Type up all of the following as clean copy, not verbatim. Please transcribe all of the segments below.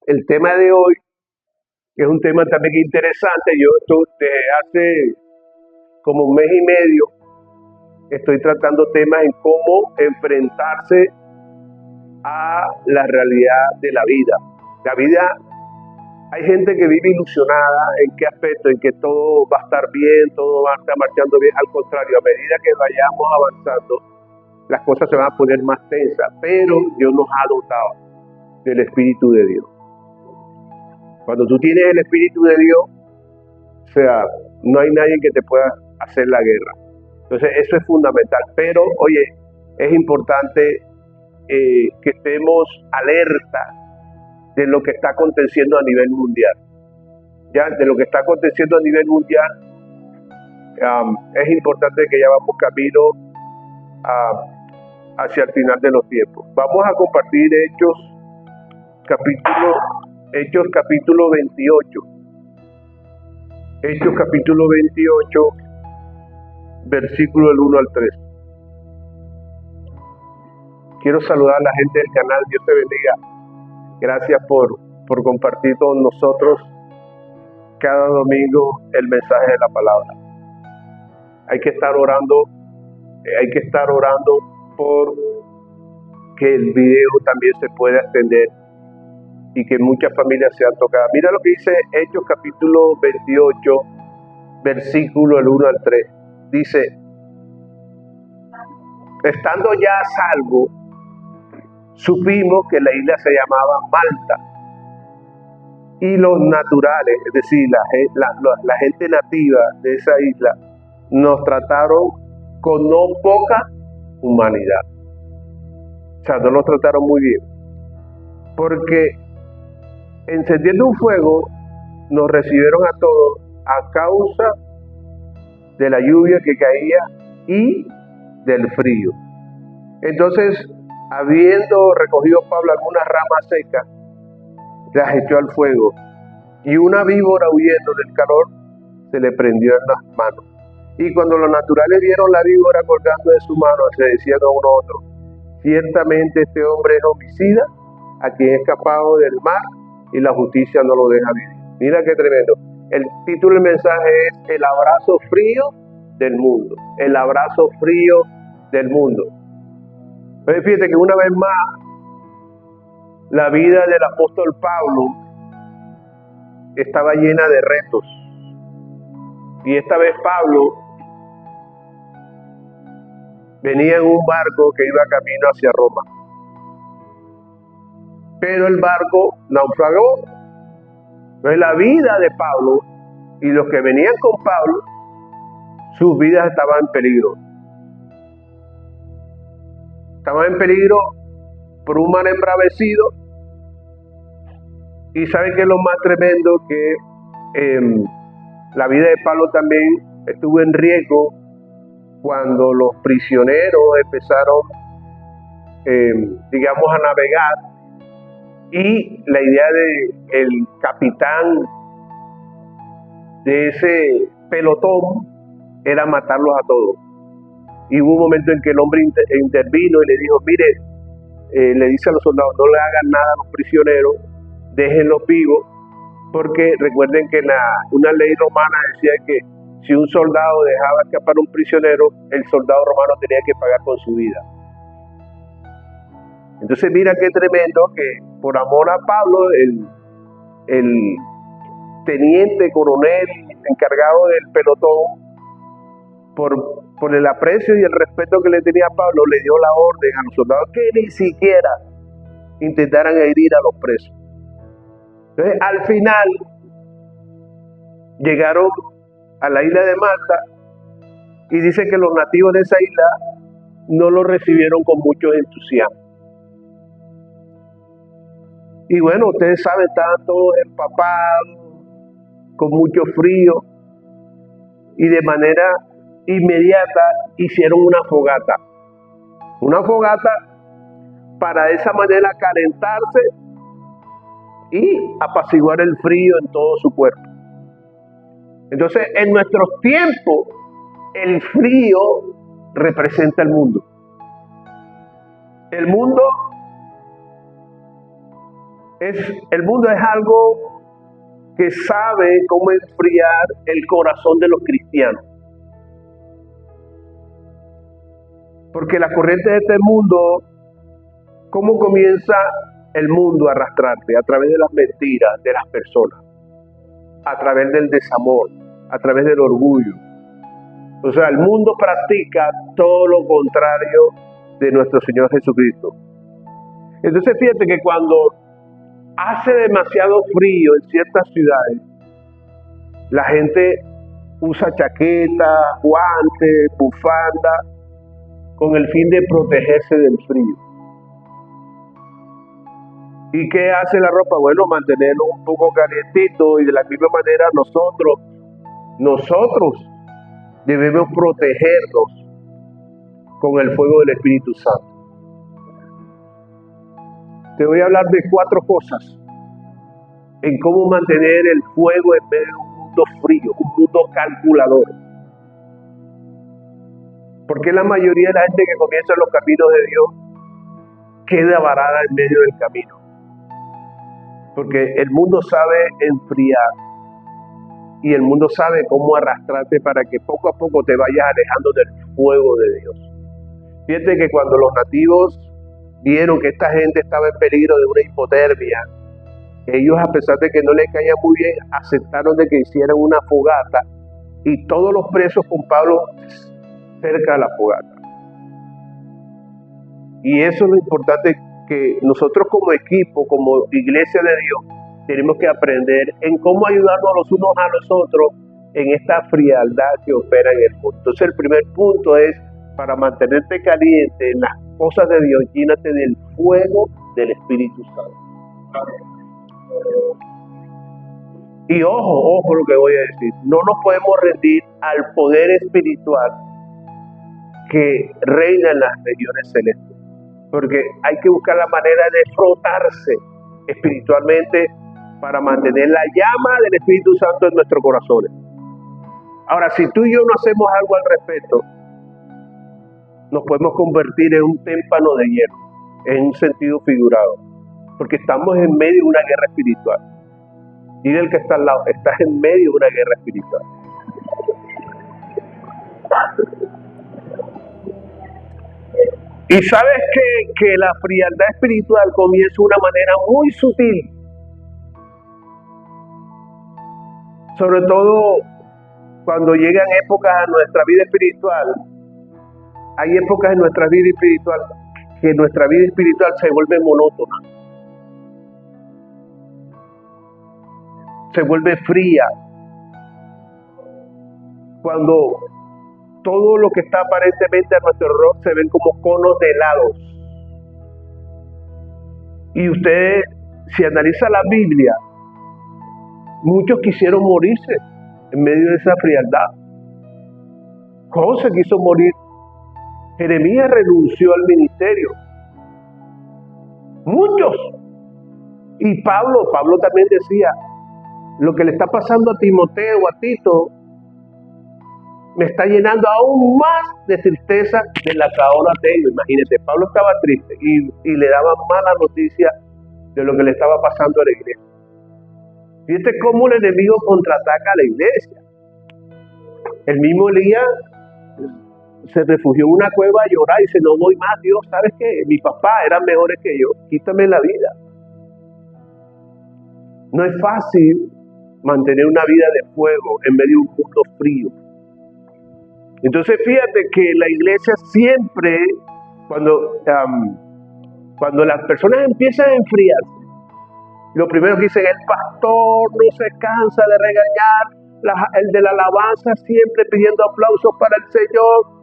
El tema de hoy es un tema también interesante. Yo desde hace como un mes y medio estoy tratando temas en cómo enfrentarse a la realidad de la vida. La vida, hay gente que vive ilusionada. ¿En qué aspecto? En que todo va a estar bien, todo va a estar marchando bien. Al contrario, a medida que vayamos avanzando, las cosas se van a poner más tensas, pero Dios nos ha dotado del Espíritu de Dios. Cuando tú tienes el Espíritu de Dios, o sea, no hay nadie que te pueda hacer la guerra. Entonces, eso es fundamental. Pero, oye, es importante que estemos alerta de lo que está aconteciendo a nivel mundial. Ya, de lo que está aconteciendo a nivel mundial, es importante que ya vamos camino hacia el final de los tiempos. Vamos a compartir Hechos capítulo 28. Hechos capítulo 28, versículo del 1 al 3. Quiero saludar a la gente del canal. Dios te bendiga. Gracias por compartir con nosotros cada domingo el mensaje de la palabra. Hay que estar orando por que el video también se pueda extender y que muchas familias sean tocadas. Mira lo que dice Hechos capítulo 28, versículo del 1 al 3. Dice: estando ya a salvo, supimos que la isla se llamaba Malta, y los naturales, es decir, la gente nativa de esa isla, nos trataron con no poca humanidad. O sea, no nos trataron muy bien, porque encendiendo un fuego nos recibieron a todos a causa de la lluvia que caía y del frío. Entonces, habiendo recogido Pablo algunas ramas secas, las echó al fuego, y una víbora, huyendo del calor, se le prendió en las manos. Y cuando los naturales vieron la víbora colgando de su mano, se decían a uno a otro: ciertamente este hombre es homicida, a quien ha escapado del mar, y la justicia no lo deja vivir. Mira qué tremendo. El título del mensaje es El abrazo frío del mundo. El abrazo frío del mundo. Pero fíjate que una vez más, la vida del apóstol Pablo estaba llena de retos. Y esta vez Pablo venía en un barco que iba camino hacia Roma. Pero el barco naufragó. Entonces la vida de Pablo y los que venían con Pablo, sus vidas estaban en peligro. Estaban en peligro por un mar embravecido. Y saben que es lo más tremendo, que la vida de Pablo también estuvo en riesgo cuando los prisioneros empezaron, a navegar. Y la idea de el capitán de ese pelotón era matarlos a todos. Y hubo un momento en que el hombre intervino y le dijo: mire, le dice a los soldados, no le hagan nada a los prisioneros, déjenlos vivos, porque recuerden que una ley romana decía que si un soldado dejaba escapar a un prisionero, el soldado romano tenía que pagar con su vida. Entonces mira qué tremendo que por amor a Pablo, el teniente coronel encargado del pelotón, por el aprecio y el respeto que le tenía a Pablo, le dio la orden a los soldados que ni siquiera intentaran herir a los presos. Entonces al final llegaron a la isla de Malta, y dice que los nativos de esa isla no lo recibieron con mucho entusiasmo. Y bueno, ustedes saben, estaban todos empapados, con mucho frío, y de manera inmediata hicieron una fogata. Una fogata para de esa manera calentarse y apaciguar el frío en todo su cuerpo. Entonces, en nuestros tiempos, el frío representa el mundo. El mundo El mundo es algo que sabe cómo enfriar el corazón de los cristianos. Porque la corriente de este mundo, ¿cómo comienza el mundo a arrastrarte? A través de las mentiras de las personas, a través del desamor, a través del orgullo. O sea, el mundo practica todo lo contrario de nuestro Señor Jesucristo. Entonces fíjate que cuando hace demasiado frío en ciertas ciudades, la gente usa chaqueta, guantes, bufanda, con el fin de protegerse del frío. ¿Y qué hace la ropa? Bueno, mantenerlo un poco calientito, y de la misma manera nosotros debemos protegernos con el fuego del Espíritu Santo. Te voy a hablar de 4 cosas en cómo mantener el fuego en medio de un mundo frío, un mundo calculador. Porque la mayoría de la gente que comienza en los caminos de Dios queda varada en medio del camino. Porque el mundo sabe enfriar y el mundo sabe cómo arrastrarte para que poco a poco te vayas alejando del fuego de Dios. Fíjate que cuando los nativos vieron que esta gente estaba en peligro de una hipotermia, ellos, a pesar de que no les caía muy bien, aceptaron de que hicieran una fogata, y todos los presos con Pablo cerca de la fogata. Y eso es lo importante, que nosotros como equipo, como iglesia de Dios, tenemos que aprender en cómo ayudarnos los unos a los otros en esta frialdad que opera en el mundo. Entonces el primer punto es, para mantenerte caliente en las cosas de Dios, llénate del fuego del Espíritu Santo. Y ojo lo que voy a decir, no nos podemos rendir al poder espiritual que reina en las regiones celestes, porque hay que buscar la manera de frotarse espiritualmente para mantener la llama del Espíritu Santo en nuestros corazones. Ahora, si tú y yo no hacemos algo al respecto, nos podemos convertir en un témpano de hielo, en un sentido figurado, porque estamos en medio de una guerra espiritual. Dile al que está al lado, estás en medio de una guerra espiritual. Y sabes que la frialdad espiritual comienza de una manera muy sutil. Sobre todo cuando llegan épocas a nuestra vida espiritual. Hay épocas en nuestra vida espiritual que nuestra vida espiritual se vuelve monótona. Se vuelve fría. Cuando todo lo que está aparentemente a nuestro alrededor se ven como conos de helados. Y usted, si analiza la Biblia, muchos quisieron morirse en medio de esa frialdad. José quiso morir. Jeremías renunció al ministerio. Muchos. Y Pablo también decía, lo que le está pasando a Timoteo, a Tito, me está llenando aún más de tristeza de la que ahora tengo. Imagínense, Pablo estaba triste y le daba mala noticia de lo que le estaba pasando a la iglesia. Fíjate cómo el enemigo contraataca a la iglesia. El mismo Elías se refugió en una cueva a llorar y dice, no doy más, Dios, ¿sabes qué? Mi papá eran mejores que yo, quítame la vida. No es fácil mantener una vida de fuego en medio de un mundo frío. Entonces fíjate que la iglesia siempre, cuando las personas empiezan a enfriarse, lo primero que dicen, el pastor no se cansa de regañar, el de la alabanza siempre pidiendo aplausos para el Señor,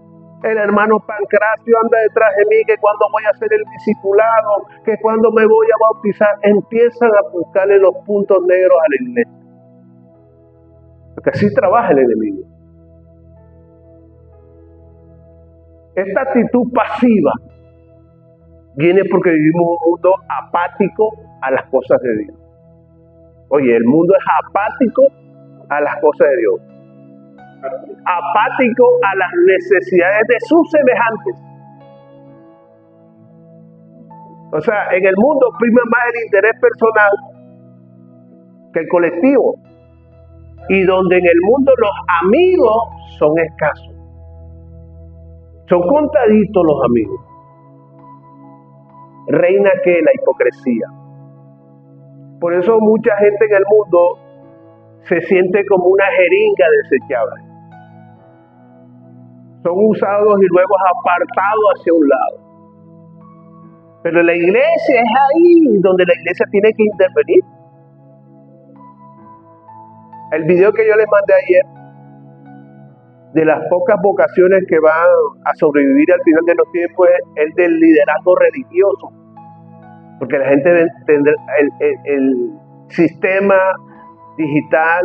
el hermano Pancracio anda detrás de mí, que cuando voy a hacer el discipulado, que cuando me voy a bautizar, empiezan a buscarle los puntos negros a la iglesia. Porque así trabaja el enemigo. Esta actitud pasiva viene porque vivimos un mundo apático a las cosas de Dios. Oye, el mundo es apático a las cosas de Dios. Apático a las necesidades de sus semejantes. O sea, en el mundo prima más el interés personal que el colectivo. Y donde en el mundo los amigos son escasos. Son contaditos los amigos. Reina que la hipocresía. Por eso mucha gente en el mundo se siente como una jeringa desechable. Son usados y luego apartados hacia un lado. Pero la iglesia es ahí donde la iglesia tiene que intervenir. El video que yo les mandé ayer, de las pocas vocaciones que van a sobrevivir al final de los tiempos, es el del liderazgo religioso. Porque la gente debe entender el sistema digital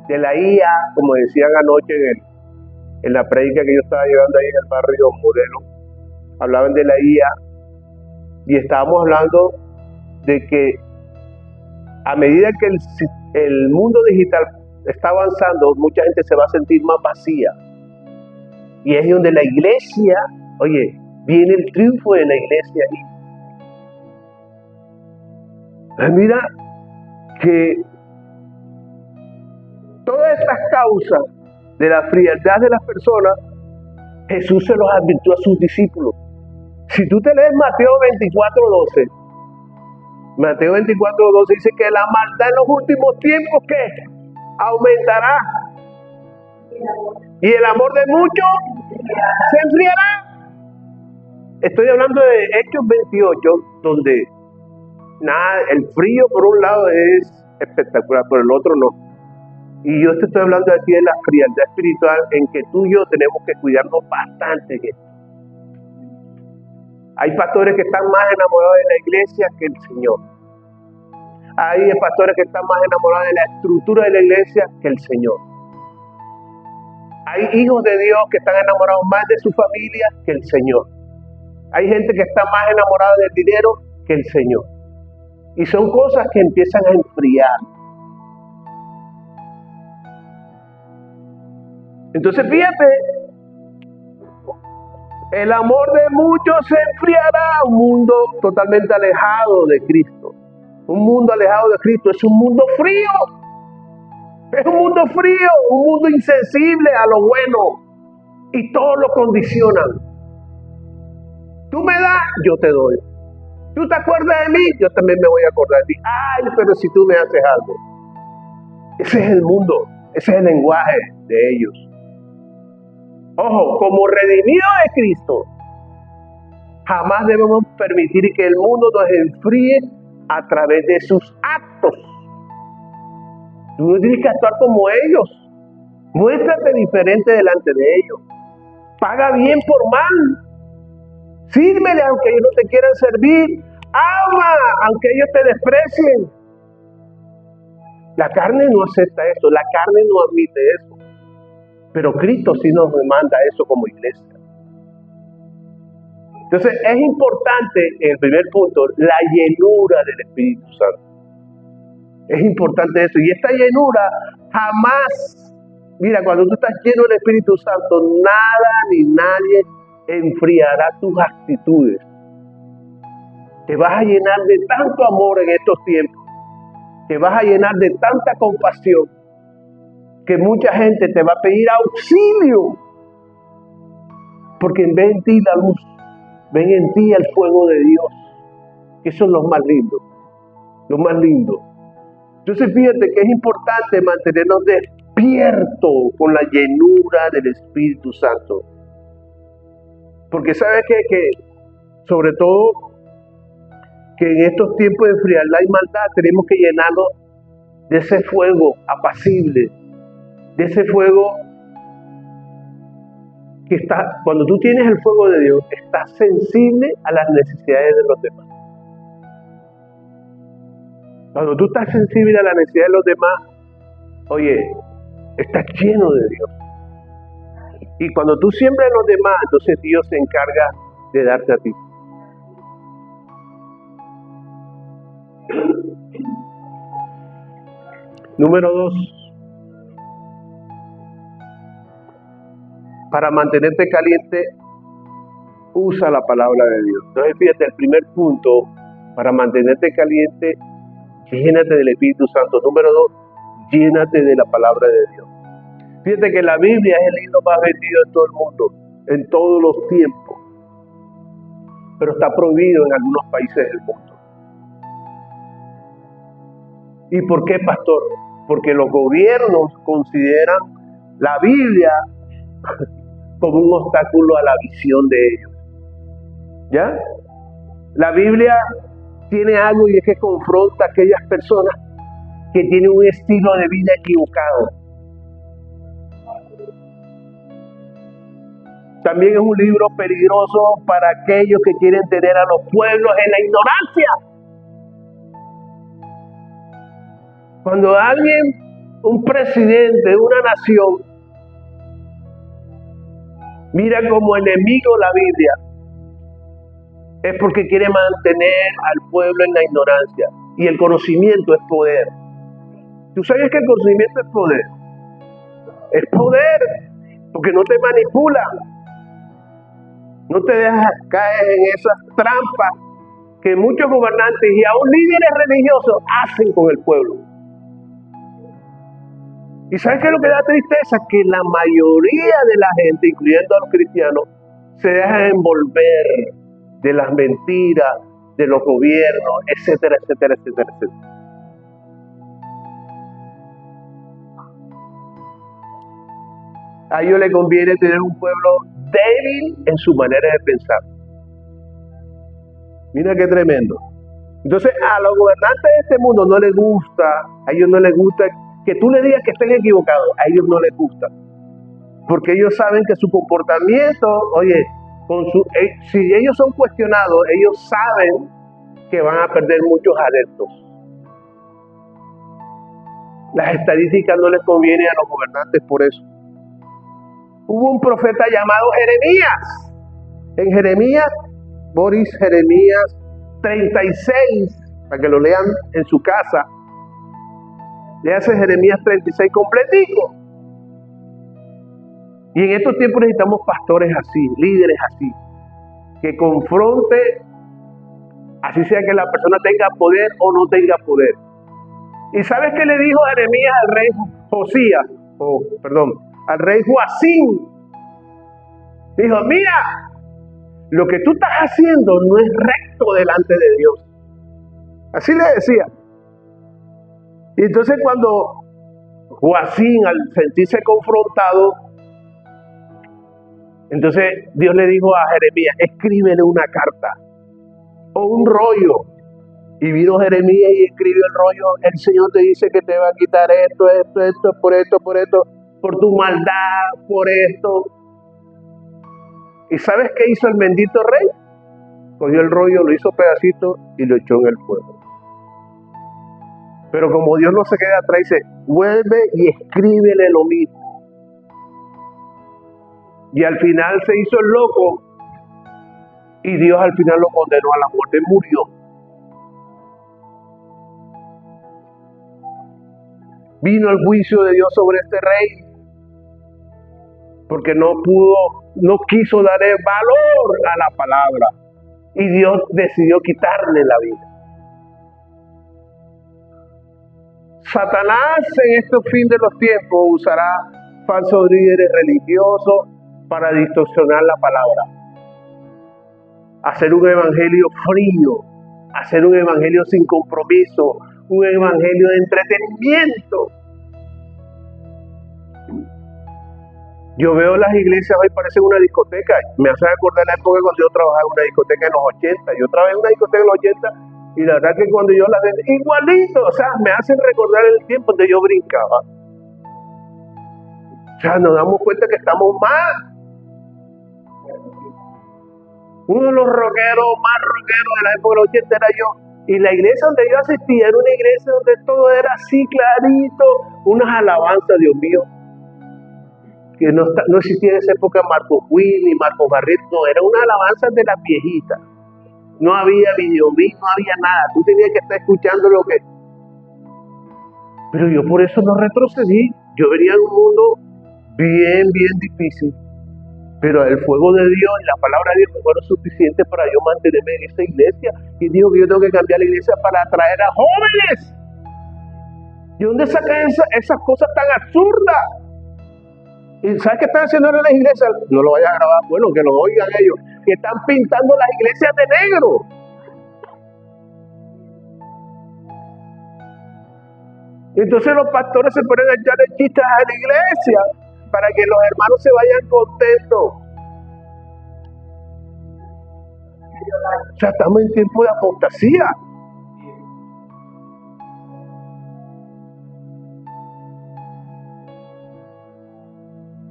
de la IA, como decían anoche en la prédica que yo estaba llevando ahí en el barrio Modelo. Hablaban de la IA y estábamos hablando de que a medida que el mundo digital está avanzando, mucha gente se va a sentir más vacía. Y es donde la iglesia, oye, viene el triunfo de la iglesia ahí. Mira que todas estas causas de la frialdad de las personas, Jesús se los advirtió a sus discípulos. Si tú te lees Mateo 24:12, Mateo 24:12 dice que la maldad en los últimos tiempos, ¿qué? Aumentará. Y el amor de muchos se enfriará. Estoy hablando de Hechos 28, donde el frío por un lado es espectacular, por el otro no. Y yo te estoy hablando aquí de la frialdad espiritual en que tú y yo tenemos que cuidarnos bastante. Hay pastores que están más enamorados de la iglesia que el Señor. Hay pastores que están más enamorados de la estructura de la iglesia que el Señor. Hay hijos de Dios que están enamorados más de su familia que el Señor. Hay gente que está más enamorada del dinero que el Señor. Y son cosas que empiezan a enfriar. Entonces fíjate, el amor de muchos se enfriará. Un mundo totalmente alejado de Cristo. Un mundo alejado de Cristo es un mundo frío. Es un mundo frío, un mundo insensible a lo bueno. Y todo lo condicionan. Tú me das, yo te doy. ¿Tú te acuerdas de mí? Yo también me voy a acordar de ti. Ay, pero si tú me haces algo. Ese es el mundo. Ese es el lenguaje de ellos. Ojo, como redimidos de Cristo, jamás debemos permitir que el mundo nos enfríe a través de sus actos. Tú no tienes que actuar como ellos. Muéstrate diferente delante de ellos. Paga bien por mal. Sírvele aunque ellos no te quieran servir. Ama aunque ellos te desprecien. La carne no acepta eso. La carne no admite eso. Pero Cristo sí nos demanda eso como iglesia. Entonces es importante, en el primer punto, la llenura del Espíritu Santo. Es importante eso. Y esta llenura jamás, mira, cuando tú estás lleno del Espíritu Santo, nada ni nadie enfriará tus actitudes. Te vas a llenar de tanto amor en estos tiempos. Te vas a llenar de tanta compasión que mucha gente te va a pedir auxilio. Porque ven en ti la luz, ven en ti el fuego de Dios. Que eso es lo más lindo. Lo más lindo. Entonces fíjate que es importante mantenernos despiertos con la llenura del Espíritu Santo. Porque sabes que sobre todo que en estos tiempos de frialdad y maldad tenemos que llenarnos de ese fuego apacible, de ese fuego que está, cuando tú tienes el fuego de Dios, estás sensible a las necesidades de los demás. Cuando tú estás sensible a la necesidad de los demás, oye, estás lleno de Dios. Y cuando tú siembras en los demás, entonces Dios se encarga de darte a ti. Número 2. Para mantenerte caliente, Usa la palabra de Dios. Entonces, fíjate, el primer punto para mantenerte caliente, llénate del Espíritu Santo. Número 2, llénate de la palabra de Dios. Fíjate que la Biblia es el libro más vendido en todo el mundo, en todos los tiempos, pero está prohibido en algunos países del mundo. ¿Y por qué, pastor? Porque los gobiernos consideran la Biblia como un obstáculo a la visión de ellos. ¿Ya? La Biblia tiene algo, y es que confronta a aquellas personas que tienen un estilo de vida equivocado. También es un libro peligroso para aquellos que quieren tener a los pueblos en la ignorancia. Cuando alguien, un presidente de una nación, mira como enemigo la Biblia, es porque quiere mantener al pueblo en la ignorancia. Y el conocimiento es poder. ¿Tú sabes que el conocimiento es poder? Es poder, porque no te manipula. No te dejas caer en esas trampas que muchos gobernantes y aún líderes religiosos hacen con el pueblo. ¿Y sabes qué es lo que da tristeza? Que la mayoría de la gente, incluyendo a los cristianos, se deja envolver de las mentiras de los gobiernos, etcétera, etcétera, etcétera, etcétera. A ellos les conviene tener un pueblo débil en su manera de pensar. Mira qué tremendo. Entonces, a los gobernantes de este mundo no les gusta, a ellos no les gusta que tú les digas que estén equivocados, a ellos no les gusta. Porque ellos saben que su comportamiento, oye, si ellos son cuestionados, ellos saben que van a perder muchos adeptos. Las estadísticas no les convienen a los gobernantes por eso. Hubo un profeta llamado Jeremías. En Jeremías 36, para que lo lean en su casa. Léase Jeremías 36 completico. Y en estos tiempos necesitamos pastores así, líderes así, que confronte, así sea que la persona tenga poder o no tenga poder. ¿Y sabes qué le dijo Jeremías al rey al rey Joacim? Dijo, mira, lo que tú estás haciendo no es recto delante de Dios. Así le decía. Y entonces cuando Joacim, al sentirse confrontado, entonces Dios le dijo a Jeremías, escríbele una carta o un rollo. Y vino Jeremías y escribió el rollo. El Señor te dice que te va a quitar esto, por tu maldad, por esto. ¿Y sabes qué hizo el bendito rey? Cogió el rollo, lo hizo pedacito y lo echó en el fuego. Pero como Dios no se queda atrás, dice, vuelve y escríbele lo mismo. Y al final se hizo el loco y Dios al final lo condenó a la muerte, murió. Vino el juicio de Dios sobre este rey porque no quiso darle valor a la palabra y Dios decidió quitarle la vida. Satanás en estos fines de los tiempos usará falsos líderes religiosos para distorsionar la palabra, hacer un evangelio frío, hacer un evangelio sin compromiso, un evangelio de entretenimiento. Yo veo las iglesias hoy parecen una discoteca. Me hace acordar la época cuando yo trabajaba en una discoteca en los 80. Yo trabajé en una discoteca en los 80 y la verdad que cuando yo la veo igualito, o sea, me hacen recordar el tiempo donde yo brincaba. O sea, nos damos cuenta que estamos mal. Uno de los rockeros más rockeros de la época de los 80 era yo. Y la iglesia donde yo asistía era una iglesia donde todo era así clarito, unas alabanzas, Dios mío, que no existía en esa época Marcos Witt ni Marcos Barret, no, era una alabanza de las viejitas. No había videomix, no había nada, tú tenías que estar escuchando lo que... Pero yo por eso no retrocedí, yo venía de un mundo bien difícil. Pero el fuego de Dios y la palabra de Dios fueron suficientes para yo mantenerme en esa iglesia. Y dijo que yo tengo que cambiar la iglesia para atraer a jóvenes. ¿Y dónde sacan esas cosas tan absurdas? ¿Y sabes qué están haciendo en las iglesias? No lo vaya a grabar, bueno, que lo oigan ellos. Que están pintando las iglesias de negro. Entonces los pastores se ponen a echarle chistes a la iglesia para que los hermanos se vayan contentos. O sea, estamos en tiempo de apostasía.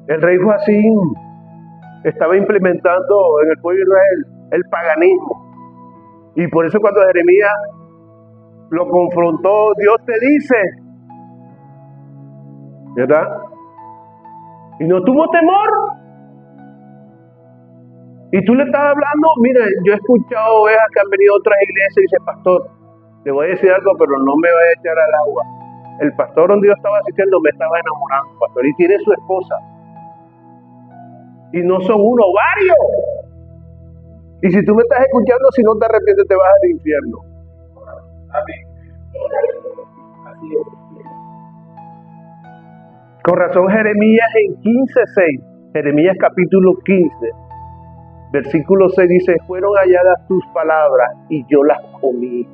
El rey Joacim estaba implementando en el pueblo de Israel el paganismo. Y por eso cuando Jeremías lo confrontó, Dios te dice, ¿verdad? Y no tuvo temor. Y tú le estabas hablando, mira, yo he escuchado ovejas que han venido a otras iglesias y dice, pastor, le voy a decir algo, pero no me vaya a echar al agua. El pastor donde yo estaba asistiendo me estaba enamorando, pastor, y tiene su esposa. Y no son uno, varios. Y si tú me estás escuchando, si no te arrepientes, te vas al infierno. Amén. Así es. Con razón, Jeremías en 15:6, Jeremías capítulo 15, versículo 6 dice, fueron halladas tus palabras y yo las comí.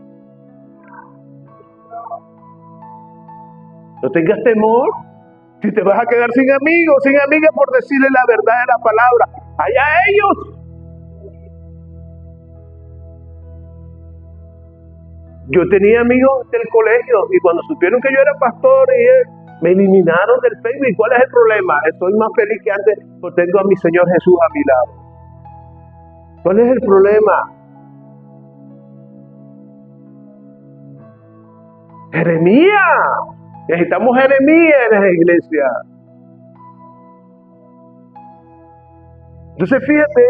No tengas temor. Si te vas a quedar sin amigos, sin amigas por decirle la verdad de la palabra, allá ellos. Yo tenía amigos del colegio y cuando supieron que yo era pastor me eliminaron del Facebook. ¿Y cuál es el problema? Estoy más feliz que antes porque tengo a mi Señor Jesús a mi lado. ¿Cuál es el problema? Jeremías. Necesitamos Jeremías en la iglesia. Entonces fíjate,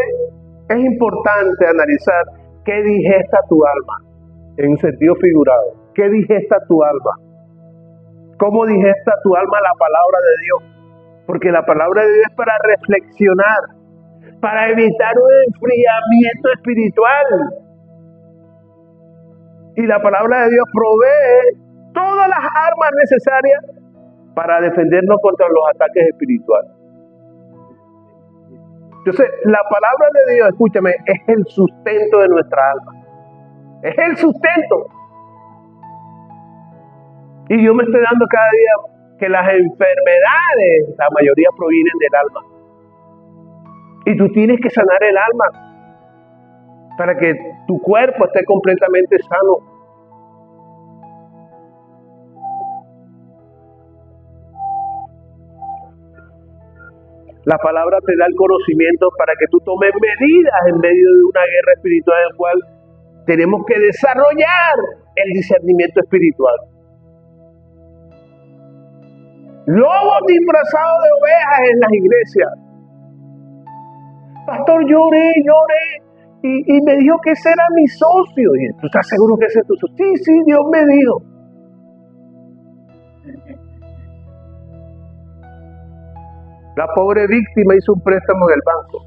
es importante analizar qué digesta tu alma, en un sentido figurado. ¿Qué digesta tu alma? ¿Cómo digesta tu alma la palabra de Dios? Porque la palabra de Dios es para reflexionar, para evitar un enfriamiento espiritual. Y la palabra de Dios provee todas las armas necesarias para defendernos contra los ataques espirituales. Entonces, la palabra de Dios, escúchame, es el sustento de nuestra alma. Es el sustento. Y yo me estoy dando cada día que las enfermedades, la mayoría provienen del alma. Y tú tienes que sanar el alma para que tu cuerpo esté completamente sano. La palabra te da el conocimiento para que tú tomes medidas en medio de una guerra espiritual en la cual tenemos que desarrollar el discernimiento espiritual. Lobos disfrazados de ovejas en las iglesias. Pastor, lloré y me dijo que ese era mi socio. ¿Y tú estás seguro que ese es tu socio? Sí, Dios me dijo. La pobre víctima hizo un préstamo en el banco.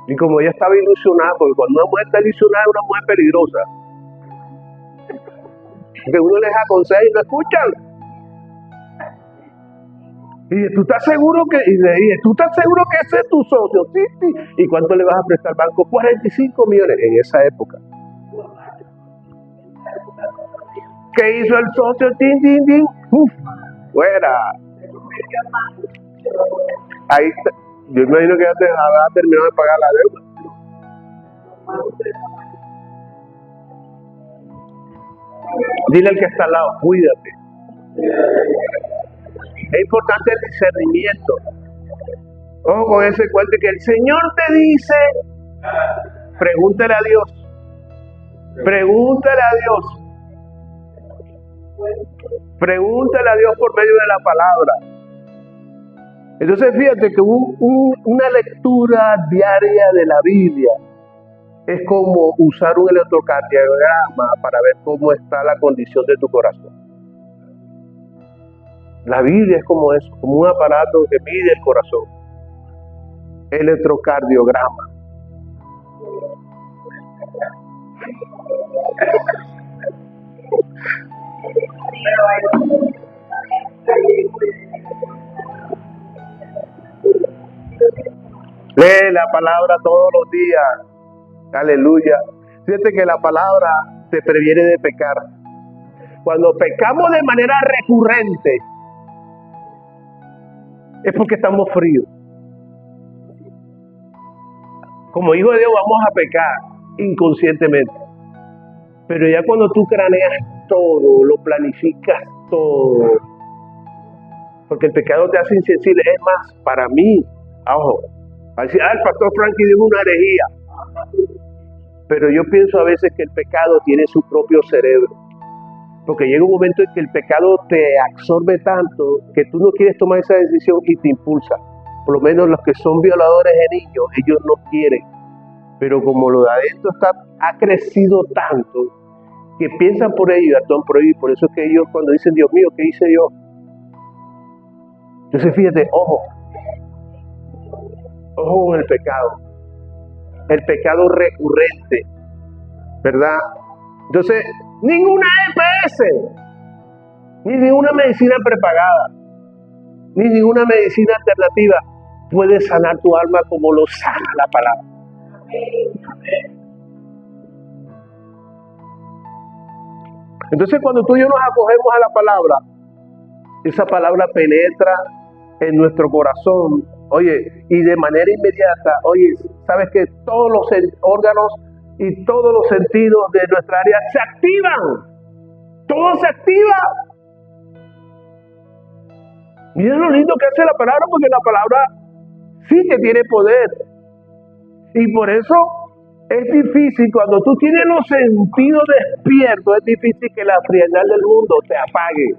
Y como ella estaba ilusionada, porque cuando una mujer está ilusionada es una mujer peligrosa. Que uno les aconseja y no escuchan. Y dije, ¿tú estás seguro que? Y le dije, ¿tú estás seguro que ese es tu socio? Sí. ¿Y cuánto le vas a prestar al banco? 45 millones en esa época. ¿Qué hizo el socio? Tin. Fuera. Ahí está. Yo imagino que ya habrá terminado de pagar la deuda. Dile al que está al lado, cuídate. Es importante el discernimiento. Ojo con ese cuento que el Señor te dice, pregúntale a Dios. Pregúntale a Dios. Pregúntale a Dios por medio de la palabra. Entonces fíjate que una lectura diaria de la Biblia es como usar un electrocardiograma para ver cómo está la condición de tu corazón. La Biblia es como eso, como un aparato que mide el corazón. Electrocardiograma. Lee la palabra todos los días. Aleluya. Fíjate que la palabra te previene de pecar. Cuando pecamos de manera recurrente, es porque estamos fríos. Como hijo de Dios vamos a pecar inconscientemente. Pero ya cuando tú craneas todo, lo planificas todo, porque el pecado te hace insensible. Es más, para mí, ojo, el pastor Frankie dijo una herejía. Pero yo pienso a veces que el pecado tiene su propio cerebro. Porque llega un momento en que el pecado te absorbe tanto que tú no quieres tomar esa decisión y te impulsa. Por lo menos los que son violadores de niños, ellos no quieren. Pero como lo de adentro ha crecido tanto que piensan por ello y actúan por ello. Y por eso es que ellos cuando dicen, Dios mío, ¿qué hice yo? Entonces fíjate, ojo con el pecado. El pecado recurrente, ¿verdad? Entonces, ninguna EPS, ni ninguna medicina prepagada, ni ninguna medicina alternativa puede sanar tu alma como lo sana la palabra. Entonces, cuando tú y yo nos acogemos a la palabra, esa palabra penetra en nuestro corazón, oye, y de manera inmediata, oye, sabes que todos los órganos y todos los sentidos de nuestra área se activan. Todo se activa. Miren lo lindo que hace la palabra, porque la palabra sí que tiene poder. Y por eso es difícil, cuando tú tienes los sentidos despiertos, es difícil que la frialdad del mundo te apague.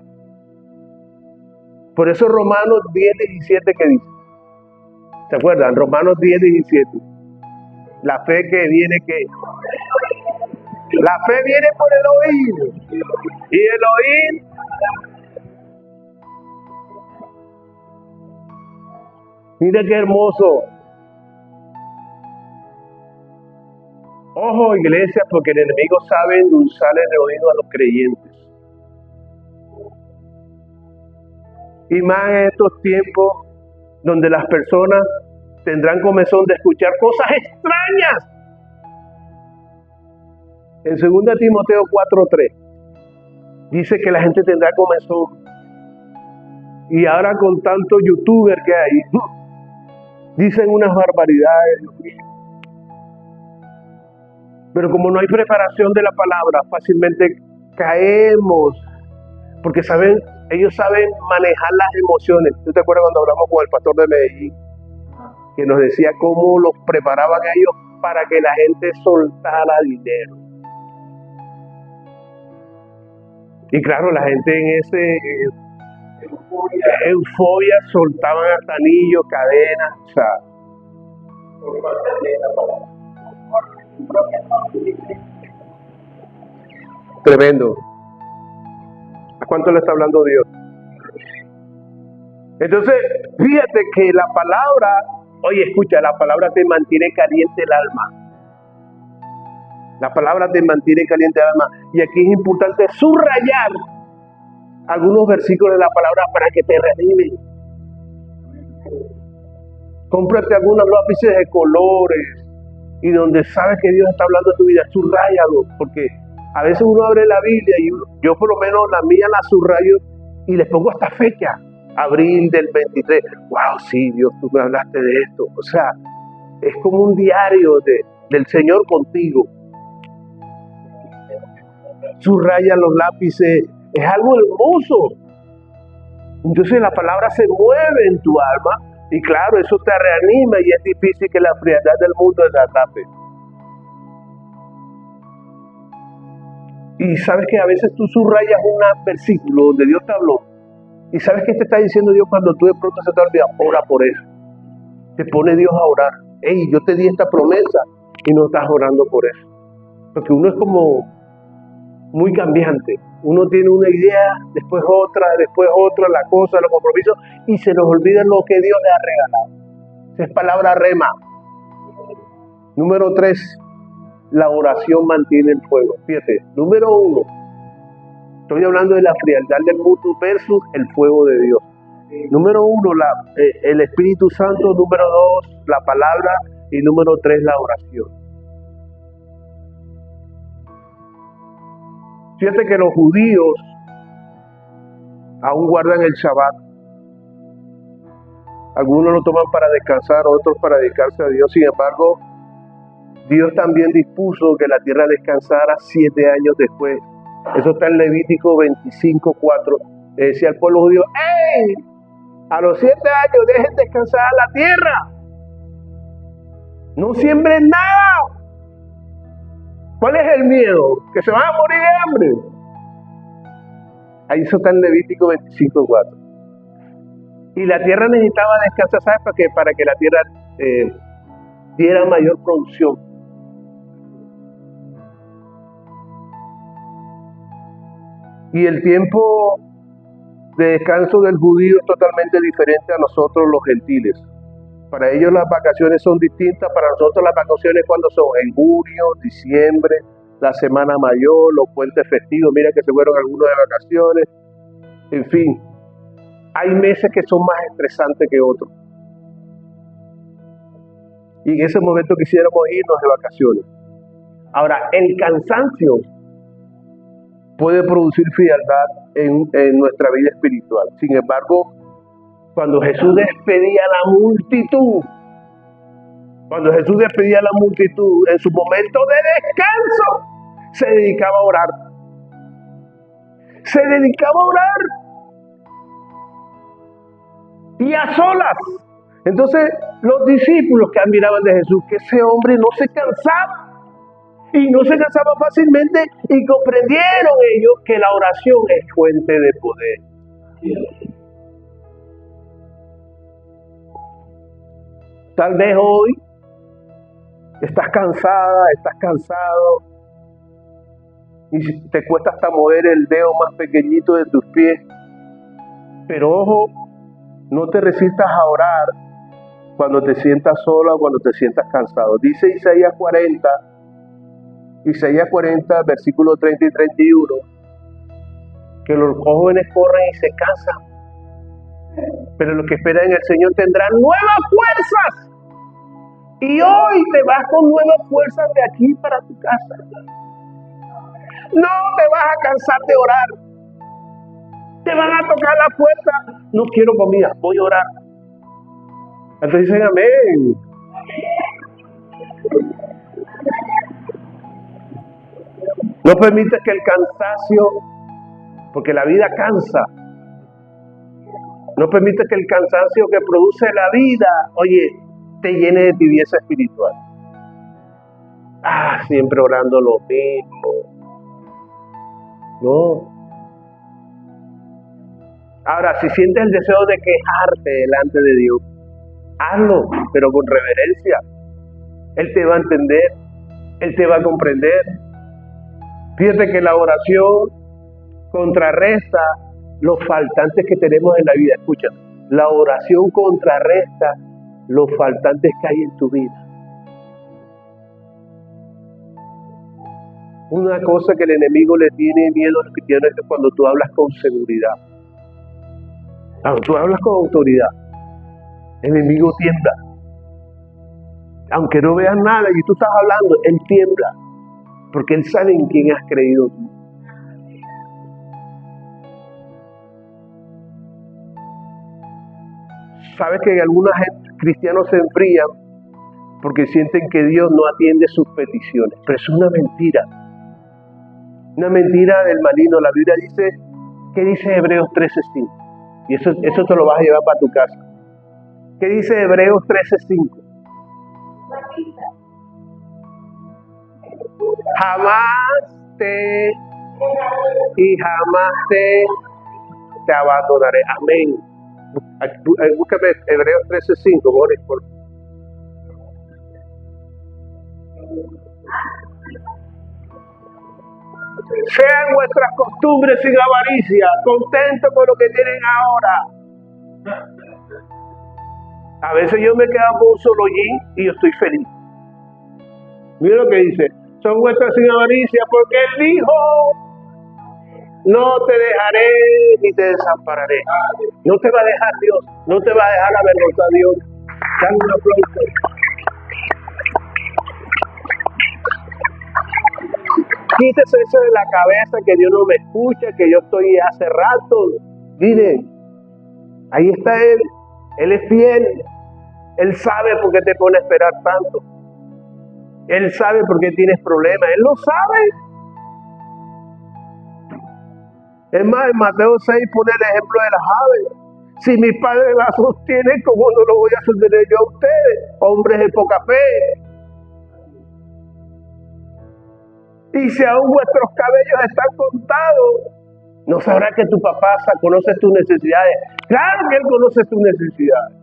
Por eso Romanos 10:17 que dice, ¿se acuerdan? Romanos 10:17. La fe que viene, la fe viene por el oír, y el oír mira qué hermoso. Ojo, iglesia, porque el enemigo sabe endulzar el oído a los creyentes. Y más en estos tiempos donde las personas tendrán comezón de escuchar cosas extrañas. En 2 Timoteo 4:3 dice que la gente tendrá comezón. Y ahora con tanto youtuber que hay, dicen unas barbaridades. Pero como no hay preparación de la palabra, fácilmente caemos. Porque ellos saben manejar las emociones. ¿Tú te acuerdas cuando hablamos con el pastor de Medellín? Que nos decía cómo los preparaban ellos para que la gente soltara dinero. Y claro, la gente en ese euforia soltaban hasta anillos, cadenas, o sea. Tremendo. ¿A cuánto le está hablando Dios? Entonces, fíjate que la palabra, oye, escucha, la palabra te mantiene caliente el alma. La palabra te mantiene caliente el alma. Y aquí es importante subrayar algunos versículos de la palabra para que te reanimen. Cómprate algunos lápices de colores y donde sabes que Dios está hablando de tu vida, subrayalo, porque a veces uno abre la Biblia y yo por lo menos la mía la subrayo y les pongo hasta fecha, abril del 23. Wow, sí, Dios, tú me hablaste de esto. O sea, es como un diario del Señor contigo. Subraya los lápices, es algo hermoso. Entonces la palabra se mueve en tu alma y claro, eso te reanima y es difícil que la frialdad del mundo te atrape. Y sabes que a veces tú subrayas un versículo donde Dios te habló y sabes que te está diciendo Dios cuando tú de pronto se te olvida, ora por eso. Te pone Dios a orar. Hey, yo te di esta promesa y no estás orando por eso. Porque uno es como muy cambiante. Uno tiene una idea, después otra, la cosa, los compromisos, y se nos olvida lo que Dios le ha regalado. Esa es palabra rema. Número 3, la oración mantiene el fuego. Fíjate, número 1, estoy hablando de la frialdad del mundo versus el fuego de Dios. Número 1, el Espíritu Santo. Número 2, la palabra. Y número 3, la oración. Fíjate que los judíos aún guardan el Shabbat. Algunos lo toman para descansar, otros para dedicarse a Dios. Sin embargo, Dios también dispuso que la tierra descansara 7 años después. Eso está en Levítico 25:4. Le decía al pueblo judío: ¡Ey! A los 7 años dejen descansar a la tierra. No siembren nada. ¿Cuál es el miedo? Que se van a morir de hambre. Ahí eso está en Levítico 25:4. Y la tierra necesitaba descansar, ¿sabes para qué? Para que la tierra diera mayor producción. Y el tiempo de descanso del judío es totalmente diferente a nosotros los gentiles. Para ellos las vacaciones son distintas, para nosotros las vacaciones cuando son en junio, diciembre, la semana mayor, los puentes festivos, mira que se fueron algunos de vacaciones, en fin, hay meses que son más estresantes que otros. Y en ese momento quisiéramos irnos de vacaciones. Ahora, el cansancio puede producir frialdad en nuestra vida espiritual. Sin embargo, cuando Jesús despedía a la multitud, en su momento de descanso, se dedicaba a orar. Y a solas. Entonces, los discípulos que admiraban de Jesús, que ese hombre no se cansaba. Y no se cansaba fácilmente, y comprendieron ellos que la oración es fuente de poder. Tal vez hoy estás cansada, estás cansado, y te cuesta hasta mover el dedo más pequeñito de tus pies. Pero ojo, no te resistas a orar cuando te sientas sola o cuando te sientas cansado. Dice Isaías 40, versículos 30 y 31, que los jóvenes corren y se cansan, pero los que esperan en el Señor tendrán nuevas fuerzas. Y hoy te vas con nuevas fuerzas de aquí para tu casa. No te vas a cansar de orar. Te van a tocar la puerta. No quiero comida, voy a orar. Entonces dicen amén. No permites que el cansancio, porque la vida cansa. No permites que el cansancio que produce la vida, oye, te llene de tibieza espiritual. Siempre orando lo mismo. No. Ahora, si sientes el deseo de quejarte delante de Dios, hazlo, pero con reverencia. Él te va a entender, Él te va a comprender. Fíjate que la oración contrarresta los faltantes que tenemos en la vida. Escucha, la oración contrarresta los faltantes que hay en tu vida. Una cosa que el enemigo le tiene miedo a los cristianos es cuando tú hablas con seguridad. Cuando tú hablas con autoridad, el enemigo tiembla. Aunque no veas nada y tú estás hablando, él tiembla. Porque él sabe en quién has creído tú. Sabes que algunos cristianos se enfrían porque sienten que Dios no atiende sus peticiones. Pero es una mentira. Una mentira del maligno. La Biblia dice, ¿qué dice Hebreos 13:5? Y eso te lo vas a llevar para tu casa. ¿Qué dice Hebreos 13:5? Jamás te abandonaré. Amén. Búscame Hebreos 13:5, Boris, por favor. Sean vuestras costumbres sin avaricia, contentos con lo que tienen ahora. A veces yo me quedo con un solo jean y yo estoy feliz. Mira lo que dice. Son vuestras sin avaricia porque Él dijo, no te dejaré ni te desampararé. No te va a dejar Dios, no te va a dejar avergonzar a Dios. Dale un aplauso. Quítese eso de la cabeza, que Dios no me escucha, que yo estoy hace rato. Miren, ahí está Él. Él es fiel. Él sabe por qué te pone a esperar tanto. Él sabe por qué tienes problemas. Él lo sabe. Es más, en Mateo 6 pone el ejemplo de las aves. Si mi Padre las sostiene, ¿cómo no lo voy a sostener yo a ustedes? Hombres de poca fe. Y si aún vuestros cabellos están contados, ¿no sabrá que tu papá conoce tus necesidades? Claro que Él conoce tus necesidades.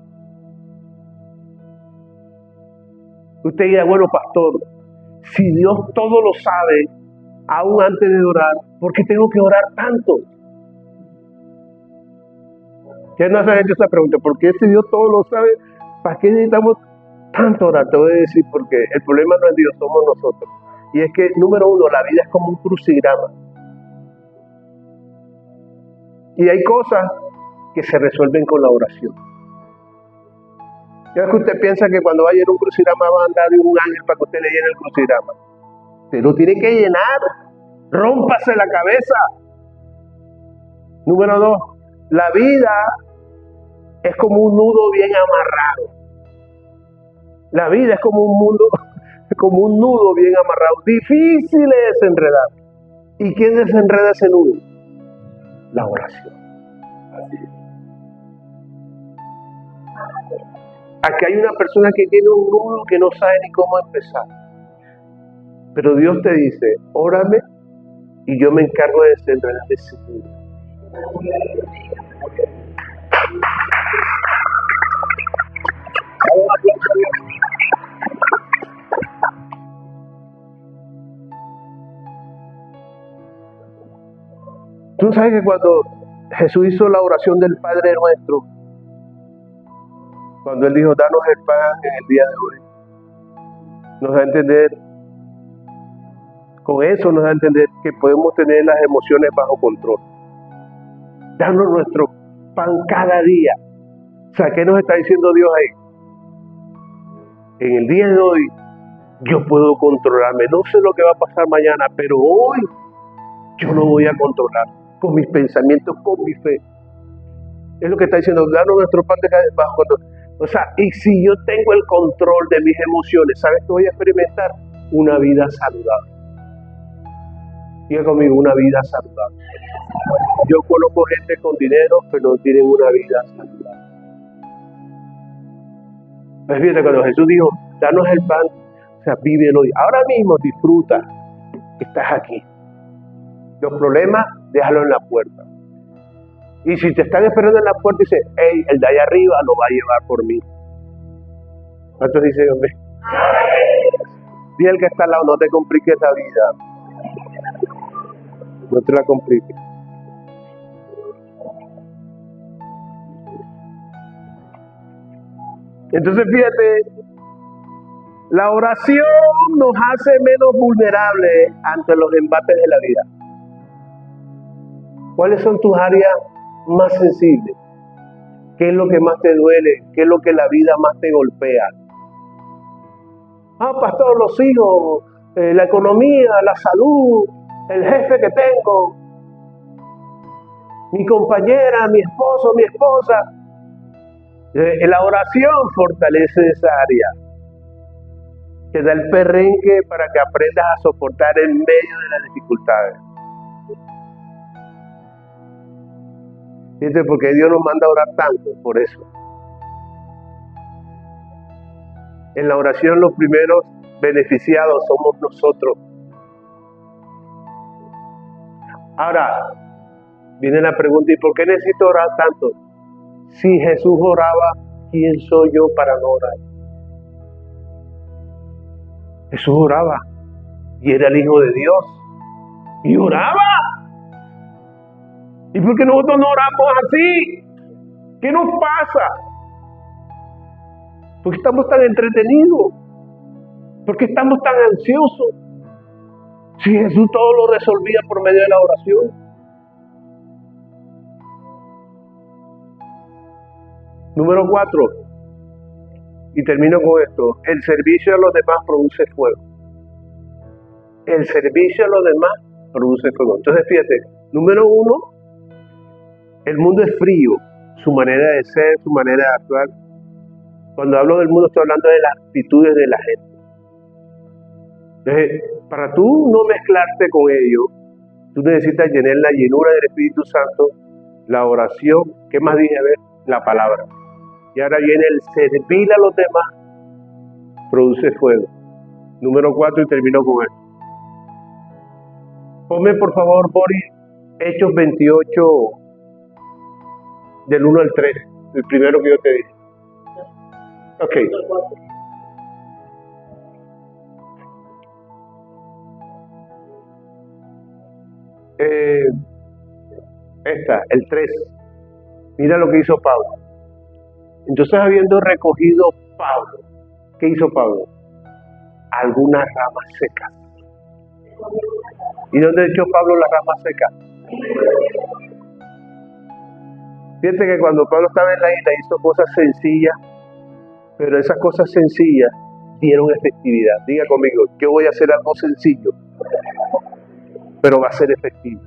Usted dirá, bueno, pastor, si Dios todo lo sabe, aún antes de orar, ¿por qué tengo que orar tanto? ¿Quién no hace esa pregunta? ¿Por qué si Dios todo lo sabe, para qué necesitamos tanto orar? Te voy a decir porque el problema no es Dios, somos nosotros. Y es que, número uno, la vida es como un crucigrama. Y hay cosas que se resuelven con la oración. Ya es que usted piensa que cuando va a llenar un crucigrama va a andar de un ángel para que usted le llene el crucigrama. Usted lo tiene que llenar. Rómpase la cabeza. Número dos, la vida es como un nudo bien amarrado. La vida es como un nudo bien amarrado. Difícil de desenredar. ¿Y quién desenreda ese nudo? La oración. Así es. Aquí hay una persona que tiene un nudo que no sabe ni cómo empezar. Pero Dios te dice, órame y yo me encargo de desenredar ese nudo. Tú sabes que cuando Jesús hizo la oración del Padre Nuestro, cuando Él dijo, danos el pan en el día de hoy, nos da a entender, con eso nos da a entender que podemos tener las emociones bajo control. Danos nuestro pan cada día. O sea, ¿qué nos está diciendo Dios ahí? En el día de hoy, yo puedo controlarme. No sé lo que va a pasar mañana, pero hoy yo lo voy a controlar con mis pensamientos, con mi fe. Es lo que está diciendo, danos nuestro pan de cada día bajo control. O sea, y si yo tengo el control de mis emociones, ¿sabes que voy a experimentar? Una vida saludable. Diga conmigo, una vida saludable. Yo conozco gente con dinero, pero no tienen una vida saludable. Pues fíjate, cuando Jesús dijo, danos el pan, o sea, vívelo hoy. Ahora mismo disfruta que estás aquí. Los problemas, déjalo en la puerta. Y si te están esperando en la puerta, dice, hey, el de allá arriba lo va a llevar por mí. ¿Cuántos dicen, hombre? Dile al que está al lado, no te compliques la vida. No te la compliques. Entonces, fíjate, la oración nos hace menos vulnerables ante los embates de la vida. ¿Cuáles son tus áreas más sensibles? ¿Qué es lo que más te duele? ¿Qué es lo que la vida más te golpea? Ah, pastor, los hijos, la economía, la salud, el jefe que tengo, mi compañera, mi esposo, mi esposa. La oración fortalece esa área. Te da el perrenque para que aprendas a soportar en medio de las dificultades. ¿Viste? Porque Dios nos manda a orar tanto, por eso. En la oración los primeros beneficiados somos nosotros. Ahora, viene la pregunta, ¿y por qué necesito orar tanto? Si Jesús oraba, ¿quién soy yo para no orar? Jesús oraba y era el Hijo de Dios. Y oraba. ¿Y por qué nosotros no oramos así? ¿Qué nos pasa? ¿Por qué estamos tan entretenidos? ¿Por qué estamos tan ansiosos? Si Jesús todo lo resolvía por medio de la oración. Número 4. Y termino con esto. El servicio a los demás produce fuego. El servicio a los demás produce fuego. Entonces fíjate, número 1, el mundo es frío. Su manera de ser, su manera de actuar. Cuando hablo del mundo estoy hablando de las actitudes de la gente. Entonces, para tú no mezclarte con ellos, tú necesitas llenar la llenura del Espíritu Santo, la oración, ¿qué más dije? A ver, la palabra. Y ahora viene el servir a los demás, produce fuego. Número 4 y termino con esto. Ponme por favor, Boris, Hechos 28, del 1 al 3, el primero que yo te dije. Ok. El 3. Mira lo que hizo Pablo. Entonces, habiendo recogido Pablo, ¿qué hizo Pablo? Algunas ramas secas. ¿Y dónde echó Pablo las ramas secas? Fíjate que cuando Pablo estaba en la isla hizo cosas sencillas, pero esas cosas sencillas dieron efectividad. Diga conmigo, yo voy a hacer algo sencillo, pero va a ser efectivo.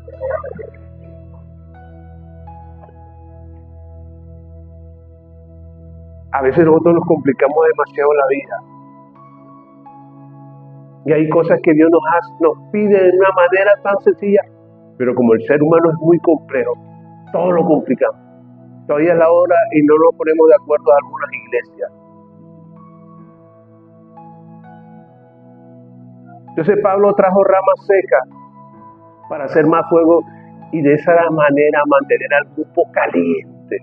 A veces nosotros nos complicamos demasiado la vida. Y hay cosas que Dios nos pide de una manera tan sencilla, pero como el ser humano es muy complejo, todo lo complicamos. Todavía es la hora y no nos ponemos de acuerdo a algunas iglesias. Entonces Pablo trajo ramas secas para hacer más fuego y de esa manera mantener al grupo caliente.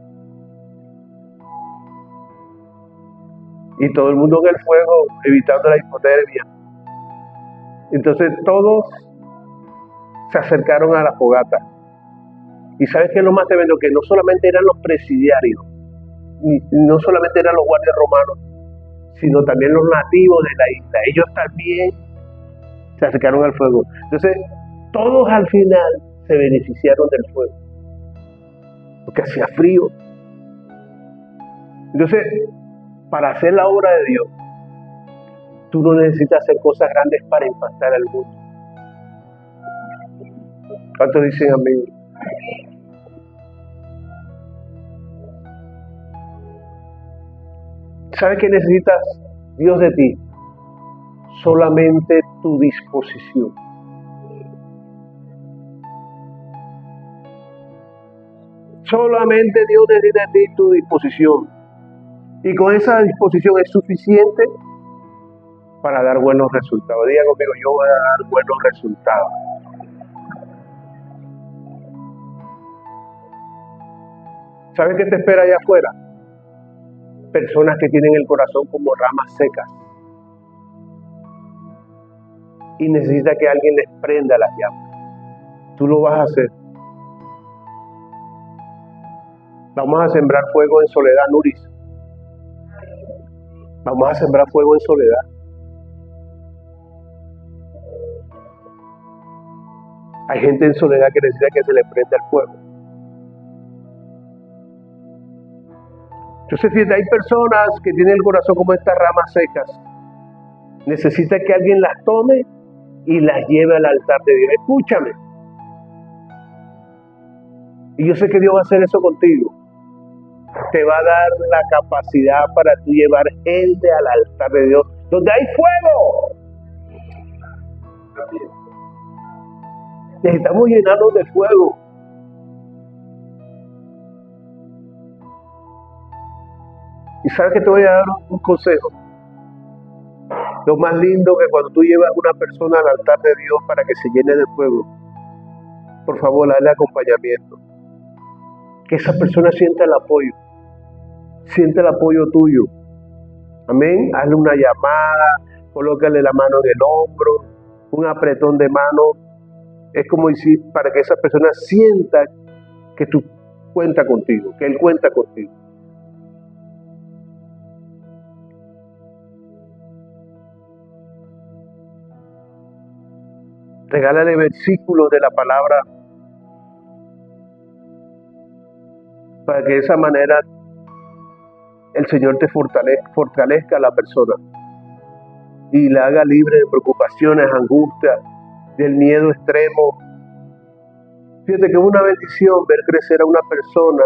Y todo el mundo en el fuego, evitando la hipotermia. Entonces todos se acercaron a la fogata. ¿Y sabes qué es lo más tremendo? Que no solamente eran los presidiarios, no solamente eran los guardias romanos, sino también los nativos de la isla. Ellos también se acercaron al fuego. Entonces, todos al final se beneficiaron del fuego, porque hacía frío. Entonces, para hacer la obra de Dios, tú no necesitas hacer cosas grandes para impactar al mundo. ¿Cuántos dicen amén? ¿Sabes qué necesitas Dios de ti? Solamente tu disposición. Solamente Dios necesita de ti tu disposición. Y con esa disposición es suficiente para dar buenos resultados. Diga conmigo, yo voy a dar buenos resultados. ¿Sabes qué te espera allá afuera? Personas que tienen el corazón como ramas secas. Y necesita que alguien les prenda las llamas. Tú lo vas a hacer. Vamos a sembrar fuego en soledad, Nuris. Vamos a sembrar fuego en soledad. Hay gente en soledad que necesita que se le prenda el fuego. Entonces, fíjate, hay personas que tienen el corazón como estas ramas secas. Necesita que alguien las tome y las lleve al altar de Dios. Escúchame. Y yo sé que Dios va a hacer eso contigo. Te va a dar la capacidad para tú llevar gente al altar de Dios, donde hay fuego. Necesitamos llenarnos de fuego. Y sabes que te voy a dar un consejo. Lo más lindo que cuando tú llevas a una persona al altar de Dios para que se llene de fuego, por favor, dale acompañamiento. Que esa persona sienta el apoyo. Siente el apoyo tuyo. Amén. Hazle una llamada, colócale la mano en el hombro, un apretón de mano. Es como decir, para que esa persona sienta que tú cuentas contigo, que él cuenta contigo. Regálale versículos de la palabra para que de esa manera el Señor te fortalezca a la persona y la haga libre de preocupaciones, angustias, del miedo extremo. Fíjate que es una bendición ver crecer a una persona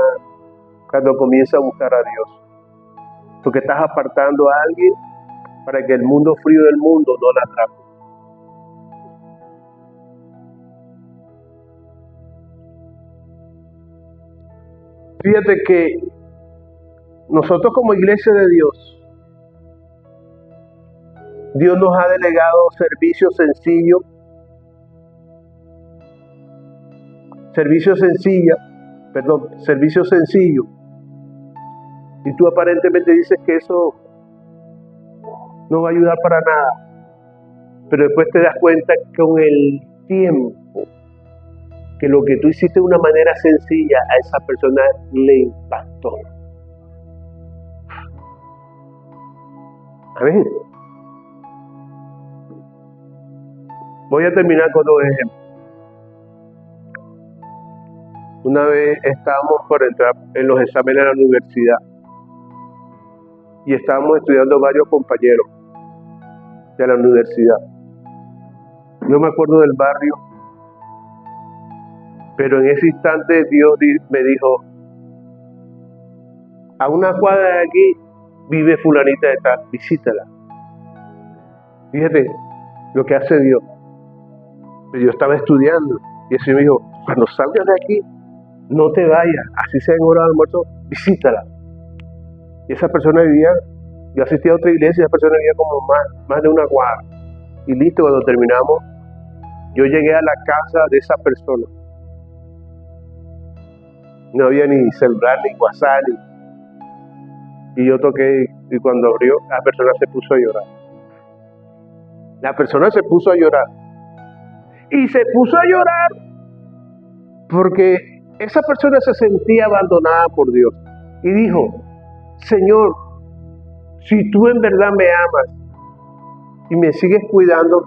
cuando comienza a buscar a Dios, porque estás apartando a alguien para que el mundo frío del mundo no la atrape. Fíjate que nosotros como iglesia de Dios, Dios nos ha delegado servicio sencillo, y tú aparentemente dices que eso no va a ayudar para nada, pero después te das cuenta que con el tiempo, que lo que tú hiciste de una manera sencilla a esa persona le impactó. Amén. Voy a terminar con dos ejemplos. Una vez estábamos por entrar en los exámenes de la universidad y estábamos estudiando varios compañeros de la universidad. No me acuerdo del barrio, pero en ese instante Dios me dijo: a una cuadra de aquí vive fulanita de tal, visítala. Fíjate lo que hace Dios. Yo estaba estudiando y el Señor me dijo: cuando salgas de aquí, no te vayas, así sea en hora de almuerzo, visítala. Y esa persona vivía, yo asistía a otra iglesia, esa persona vivía como más de una cuadra. Y listo, cuando terminamos, yo llegué a la casa de esa persona. No había ni celular, ni WhatsApp, y yo toqué, y cuando abrió, la persona se puso a llorar. La persona se puso a llorar. Y se puso a llorar porque esa persona se sentía abandonada por Dios. Y dijo: Señor, si tú en verdad me amas y me sigues cuidando,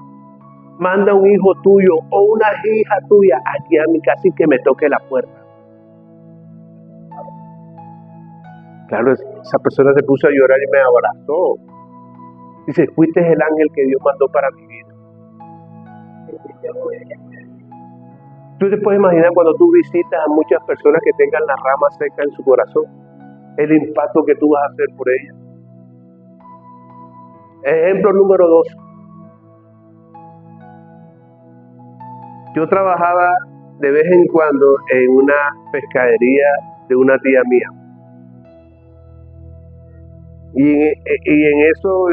manda un hijo tuyo o una hija tuya aquí a mi casa y que me toque la puerta. Claro, esa persona se puso a llorar y me abrazó. Dice: fuiste el ángel que Dios mandó para mi vida. Tú te puedes imaginar cuando tú visitas a muchas personas que tengan la rama seca en su corazón, el impacto que tú vas a hacer por ellas. Ejemplo número 2. Yo trabajaba de vez en cuando en una pescadería de una tía mía. Y en eso,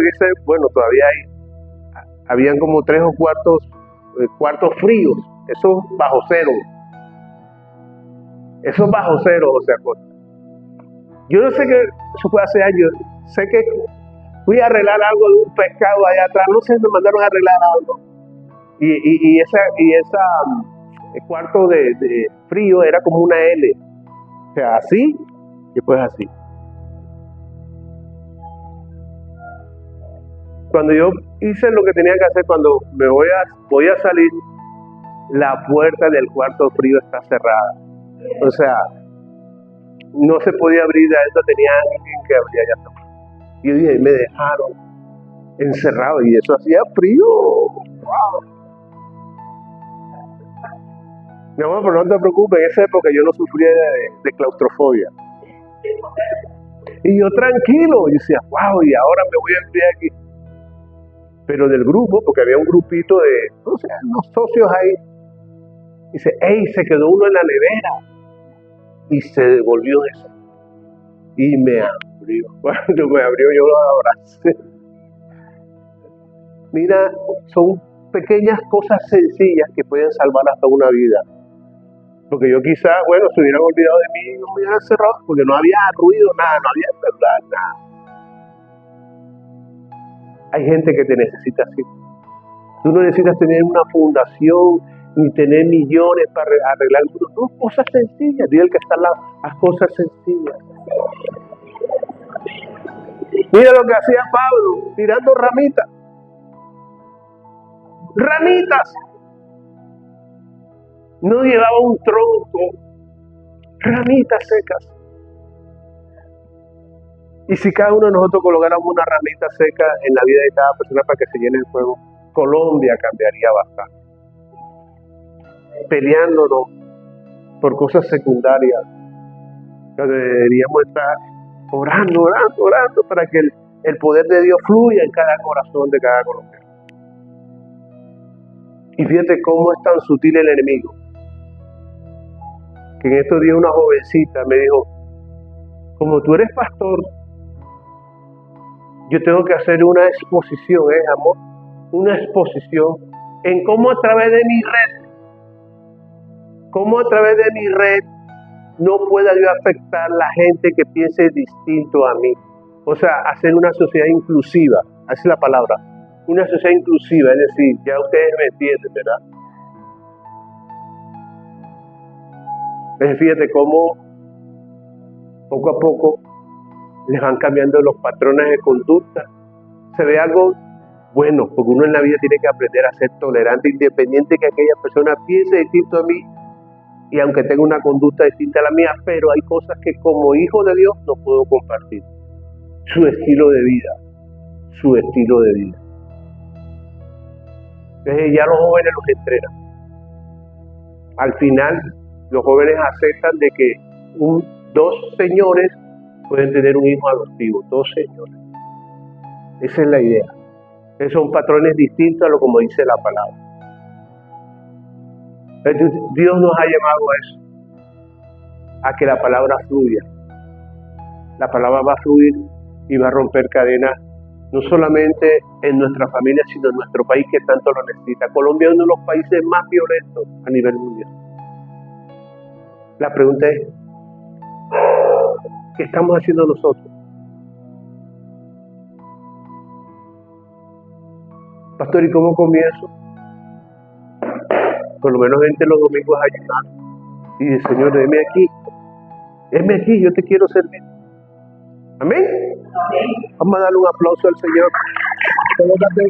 bueno, todavía habían como 3 o 4 cuartos fríos, esos bajo cero, o sea, yo no sé qué, eso fue hace años, sé que fui a arreglar algo de un pescado allá atrás, no sé, me mandaron a arreglar algo, y el cuarto de frío era como una L, o sea, así, y pues así. Cuando yo hice lo que tenía que hacer, cuando me voy a salir, la puerta del cuarto frío está cerrada. O sea, no se podía abrir de adentro, tenía alguien que abría allá atrás. Y yo dije, me dejaron encerrado y eso hacía frío. ¡Wow! Mi amor, pero no te preocupes, en esa época yo no sufría de claustrofobia. Y yo tranquilo, y decía, wow, y ahora me voy a enfriar aquí. Pero del grupo, porque había un grupito de, no sé, unos socios ahí, dice, hey, se quedó uno en la nevera y se devolvió eso. Y me abrió. Cuando me abrió, yo lo abracé. Mira, son pequeñas cosas sencillas que pueden salvar hasta una vida. Porque yo quizás, bueno, se hubieran olvidado de mí y no me hubieran cerrado, porque no había ruido, nada, no había celular, nada. Hay gente que te necesita así. Tú no necesitas tener una fundación ni tener millones para arreglar el mundo. No, cosas sencillas. Dile al que está al lado, haz cosas sencillas. Mira lo que hacía Pablo, tirando ramitas. Ramitas. No llevaba un tronco, ramitas secas. Y si cada uno de nosotros colocáramos una ramita seca en la vida de cada persona para que se llene el fuego, Colombia cambiaría bastante. Peleándonos por cosas secundarias, deberíamos estar orando para que el poder de Dios fluya en cada corazón de cada colombiano. Y fíjate cómo es tan sutil el enemigo, que en estos días una jovencita me dijo, como tú eres pastor, yo tengo que hacer una exposición, amor, una exposición en cómo a través de mi red, no pueda yo afectar a la gente que piense distinto a mí. O sea, hacer una sociedad inclusiva, esa es la palabra, una sociedad inclusiva, es decir, ya ustedes me entienden, ¿verdad? Entonces fíjate cómo poco a poco les van cambiando los patrones de conducta. Se ve algo bueno, porque uno en la vida tiene que aprender a ser tolerante, independiente que aquella persona piense distinto a mí, y aunque tenga una conducta distinta a la mía, pero hay cosas que como hijo de Dios no puedo compartir. Su estilo de vida. Entonces ya los jóvenes los entrenan. Al final, los jóvenes aceptan de que dos señores pueden tener un hijo adoptivo, 2 señores. Esa es la idea. Esos son patrones distintos a lo como dice la palabra. Entonces, Dios nos ha llamado a eso, a que la palabra fluya. La palabra va a fluir y va a romper cadenas, no solamente en nuestra familia, sino en nuestro país que tanto lo necesita. Colombia es uno de los países más violentos a nivel mundial. La pregunta es, ¿qué estamos haciendo nosotros? Pastor, ¿y cómo comienzo? Por lo menos gente los domingos a ayunar. Y dice, Señor, déme aquí, yo te quiero servir. ¿Amén? Vamos a darle un aplauso al Señor. Colócate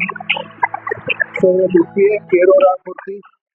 sobre tus pies, quiero orar por ti.